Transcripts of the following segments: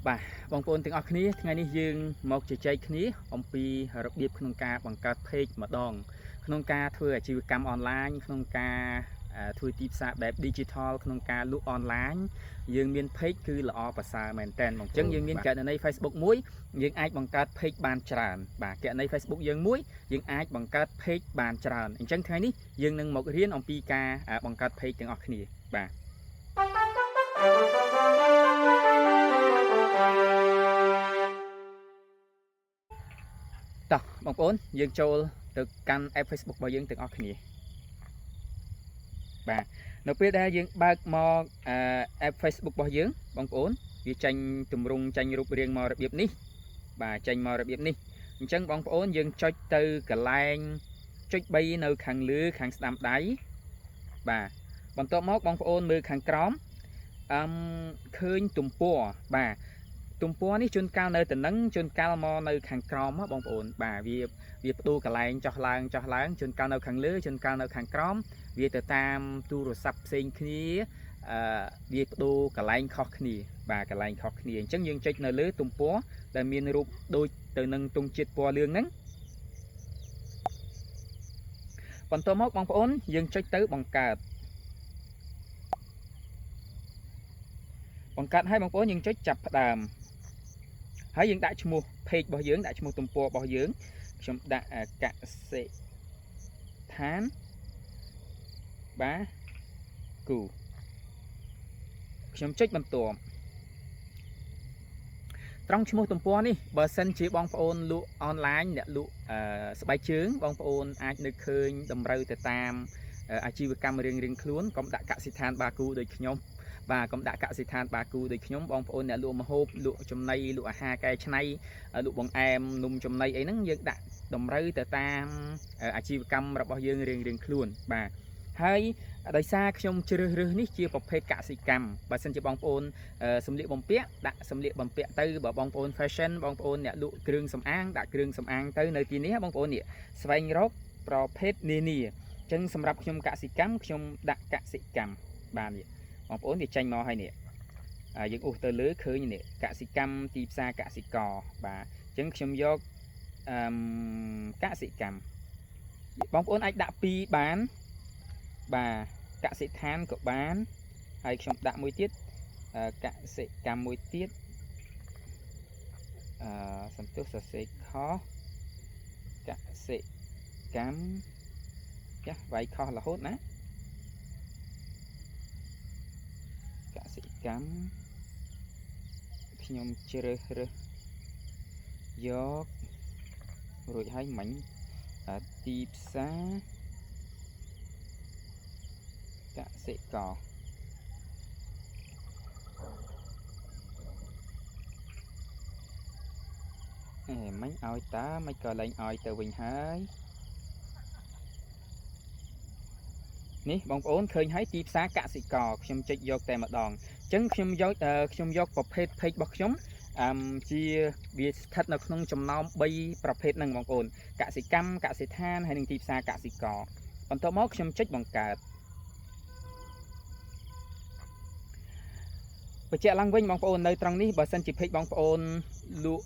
បាទបងប្អូនទាំងអស់គ្នាថ្ងៃនេះយើងមកជជែកគ្នាអំពីរបៀបក្នុងការបង្កើត page ម្ដងក្នុងការធ្វើអាជីវកម្មអនឡាញក្នុងការធ្វើទីផ្សារបែប digital ក្នុងការលក់អនឡាញយើងមាន page គឺល្អប្រសើរមែនតើបងអញ្ចឹងយើងមានករណី Facebook មួយយើងអាចបង្កើត page បានច្រើនបាទករណី Facebook យើងមួយយើងអាចបង្កើត page បានច្រើនអញ្ចឹងថ្ងៃនេះយើងនឹងមករៀនអំពីការបង្កើត page ទាំងអស់គ្នាបាទតោះបងប្អូនយើងចូលទៅកាន់ app Facebook របស់យើងទាំងអស់គ្នាបាទនៅពេលដែលយើងបើកមក app Facebook របស់យើងបងប្អូនវាចេញទម្រង់ចេញរូបរាងមករបៀបនេះបាទចេញមករបៀបនេះអញ្ចឹងបងប្អូនយើងចុចទៅកន្លែងចុច3នៅខាងលើខាងស្ដាំដៃបាទបន្ទាប់មកបងប្អូនមើលខាងក្រោមឃើញទំព័របាទទំព័រនេះជួនកាលនៅតំណឹងជួនកាលមកនៅខាងក្រោមបងប្អូនបាទវាបដូរកន្លែងចុះឡើងជួនកាលនៅខាងលើជួនកាលនៅខាងក្រោមវាទៅតាមទូរស័ព្ទផ្សេងគ្នាវាបដូរកន្លែងខុសគ្នាបាទកន្លែងខុសគ្នាអញ្ចឹងយើងចុចនៅលើទំព័រដែលមានរូបដូចទៅនឹងទង់ជាតិពណ៌លឿងហ្នឹងបន្ទាប់មកបងប្អូនយើងចុចទៅបង្កើតឲ្យបងប្អូនយើងចុចចាប់ផ្ដើមហើយយើងដាក់ឈ្មោះ page របស់យើងដាក់ឈ្មោះទំព័ររបស់យើងខ្ញុំដាក់កសិដ្ឋានបាទគូខ្ញុំចុចបន្ទាប់ត្រង់ឈ្មោះទំព័រនេះបើសិនជាបងប្អូនលក់អនឡាញអ្នកលក់ស្បែកជើងបងប្អូនអាចនៅឃើញតម្រូវទៅតាមអាជីវកម្មរៀងៗខ្លួនកុំដាក់កសិដ្ឋានបាគូដូចខ្ញុំបាទកុំដាក់កសិដ្ឋានបាគូដូចខ្ញុំបងប្អូនអ្នកលក់ម្ហូបលក់ចំណីលក់អាហារកែច្នៃលក់បង្អែមនំចំណីអីហ្នឹងយើងដាក់តម្រូវទៅតាមអាជីវកម្មរបស់យើងរៀងៗខ្លួនបាទហើយដោយសារខ្ញុំជ្រើសរើសនេះជាប្រភេទកសិកម្មបើសិនជាបងប្អូនសម្លៀកបំពាក់ដាក់សម្លៀកបំពាក់ទៅបើបងប្អូន fashion បងប្អូនអ្នកលក់គ្រឿងសម្អាងដាក់គ្រឿងសម្អាងទៅនៅទីនេះបងប្អូននេះស្វែងរកប្រភេទនានាអញ្ចឹងសម្រាប់ខ្ញុំកសិកម្មខ្ញុំដាក់កសិកម្មបាទនេះបងប្អូនវាចេញមកហើយនេះយើងអូសទៅលើឃើញនេះកសិកម្មទីផ្សារកសិករបាទអញ្ចឹងខ្ញុំយកកសិកម្មបងប្អូនអាចដាក់2បានបាទកសិដ្ឋានក៏បានហើយខ្ញុំដាក់មួយទៀតកសិកម្មមួយទៀតសន្ទុះសរសេរខុសកសិកម្មចាស់វាយខុសរហូតណាកសិកម្មខ្ញុំជ្រើសរើសយករួចហើយមិញទីផ្សារកសិករមិញឲ្យតាមិនក៏លែងឲ្យទៅវិញហើយនេះបងប្អូនឃើញហើយទីផ្សារកសិករខ្ញុំចុចយកតែម្ដងអញ្ចឹងខ្ញុំយកប្រភេទ page របស់ខ្ញុំជាវាស្ថិតនៅក្នុងចំណោម3ប្រភេទហ្នឹងបងប្អូនកសិកម្មកសិដ្ឋានហើយនិងទីផ្សារកសិករបន្ទាប់មកខ្ញុំចុចបង្កើតបញ្ជាក់ឡើងវិញបងប្អូននៅត្រង់នេះបើសិនជា page បងប្អូនលក់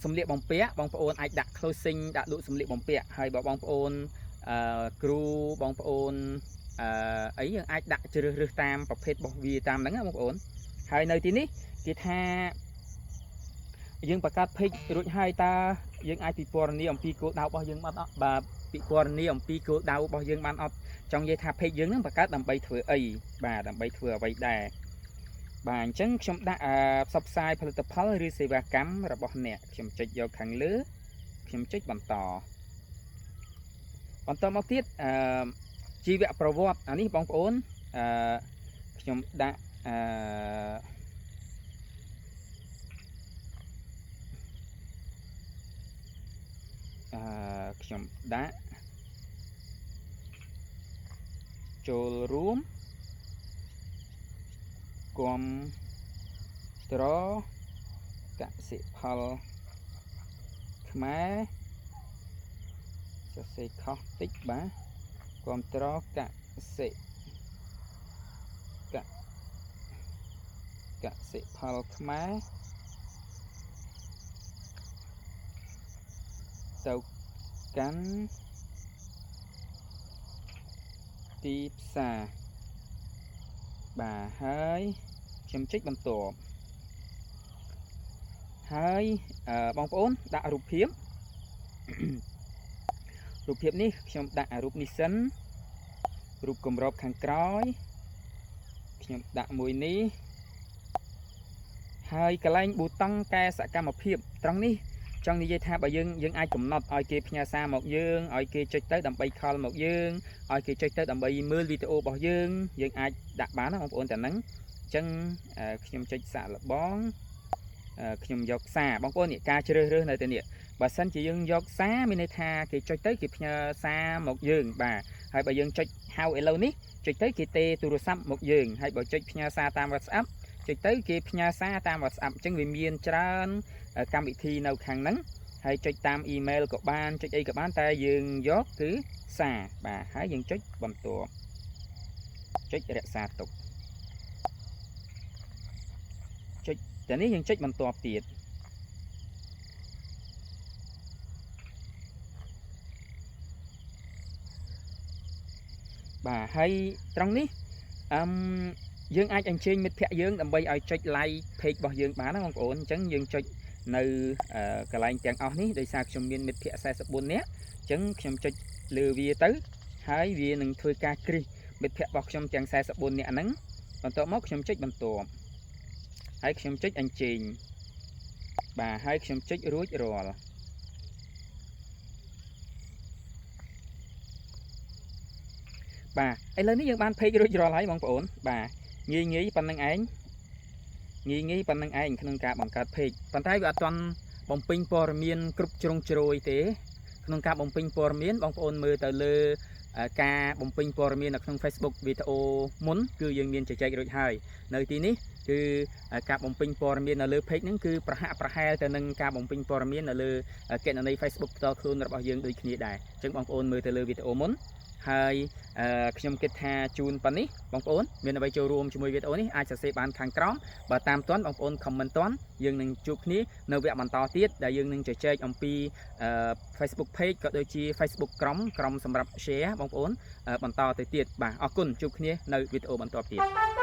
សម្លៀកបំពាក់បងប្អូនអាចដាក់ clothing ដាក់លក់សម្លៀកបំពាក់ហើយបើបងប្អូនគ្រូបងប្អូនអីយើងអាចដាក់ជ្រើសរើសតាមប្រភេទរបស់វាតាមហ្នឹងណាបងប្អូនហើយនៅទីនេះគេថាយើងបង្កើត page រួចហើយតើយើងអាចពិពណ៌នាអំពីគោលដៅរបស់យើងបានអត់បាទពិពណ៌នាអំពីគោលដៅរបស់យើងបានអត់ចង់និយាយថា page យើងហ្នឹងបង្កើតដើម្បីធ្វើអីបាទដើម្បីធ្វើអ្វីដែរបាទអញ្ចឹងខ្ញុំដាក់ផ្សព្វផ្សាយផលិតផលឬសេវាកម្មរបស់អ្នកខ្ញុំចុចយកខាងលើខ្ញុំចុចបន្តមកទៀតជីវប្រវត្តិអានេះបងប្អូនខ្ញុំដាក់ខ្ញុំដាក់ចូលរួមគាំទ្រកសិផលខ្មែរសរសេរខុសតិចបាទគាំទ្រកសិផលខ្មែរ Sâu cắn Tiếp xa Bà hơi Chấm trích bằng tổ Hơi Bóng ổn đã rụp hiếm Rụp hiếp níខ្ញុំដាក់រូបនេះសិនរូបគម្របខាងក្រោយខ្ញុំដាក់មួយនេះហើយកន្លែងប៊ូតុងកែសកម្មភាពត្រង់នេះចង់និយាយថាបើយើងអាចកំណត់ឲ្យគេផ្ញើសារមកយើងឲ្យគេចុចទៅដើម្បីខលមកយើងឲ្យគេចុចទៅដើម្បីមើលវីដេអូរបស់យើងអាចដាក់បានណាបងប្អូនតែហ្នឹងអញ្ចឹងខ្ញុំចុចសាកល្បងខ្ញុំយកសារបងប្អូននេះការជ្រើសរើសនៅទីនេះបើសិនជាយើងយកសារមានន័យថាគេចុចទៅគេផ្ញើសារមកយើងបាទហើយបើយើងចុចហៅឥឡូវនេះចុចទៅគេទេទូរស័ព្ទមកយើងហើយបើចុចផ្ញើសារតាម WhatsApp ចុចទៅគេផ្ញើសារតាម WhatsApp អញ្ចឹងវាមានច្រើនកម្មវិធីនៅខាងហ្នឹងហើយចុចតាម email ក៏បានចុចអីក៏បានតែយើងយកគឺសារបាទហើយយើងចុចបន្ទាប់ចុចរក្សាទុកចុចតែនេះយើងចុចបន្ទាប់ទៀតបាទហើយត្រង់នេះយើងអាចអញ្ជើញមិត្តភ័ក្តិយើងដើម្បីឲ្យចុច like page របស់យើងបានណាបងប្អូនអញ្ចឹងយើងចុចនៅកន្លែងទាំងអស់នេះដោយសារខ្ញុំមានមិត្តភ័ក្តិ44នាក់អញ្ចឹងខ្ញុំចុចលើវាទៅហើយវានឹងធ្វើការគ្រីសមិត្តភ័ក្តិរបស់ខ្ញុំទាំង44នាក់ហ្នឹងបន្ទាប់មកខ្ញុំចុចបន្ទាប់ហើយខ្ញុំចុចអញ្ជើញបាទហើយខ្ញុំចុចរួចរាល់បាទឥឡូវនេះយើងបាន page រួចរាល់ហើយបងប្អូនបាទងាយប៉ុណ្្នឹងឯងងាយប៉ុណ្្នឹងឯងក្នុងការបង្កើត page ប៉ុន្តែវាអត់ទាន់បំពេញព័ត៌មានគ្រប់ជ្រុងជ្រោយទេក្នុងការបំពេញព័ត៌មានបងប្អូនមើលទៅលើការបំពេញព័ត៌មាននៅក្នុង Facebook វីដេអូមុនគឺយើងមានចែករួចហើយនៅទីនេះគឺការបំពេញព័ត៌មាននៅលើ page ហ្នឹងគឺប្រហាក់ប្រហែលទៅនឹងការបំពេញព័ត៌មាននៅលើគណនី Facebook ផ្ទាល់ខ្លួនរបស់យើងដូចគ្នាដែរអញ្ចឹងបងប្អូនមើលទៅលើវីដេអូមុនហើយខ្ញុំគិតថាជូនប៉ុណ្នេះបងប្អូនមានអ្វីចូលរួមជាមួយវីដេអូនេះអាចសរសេរបានខាងក្រោមបើតាមទាន់បងប្អូន comment ទាន់យើងនឹងជួបគ្នានៅវគ្គបន្តទៀតដែលយើងនឹងជជែកអំពី Facebook page ក៏ដូចជា Facebook ក្រុមសម្រាប់ share បងប្អូនបន្តទៅទៀតបាទអរគុណជួបគ្នានៅវីដេអូបន្តទៀត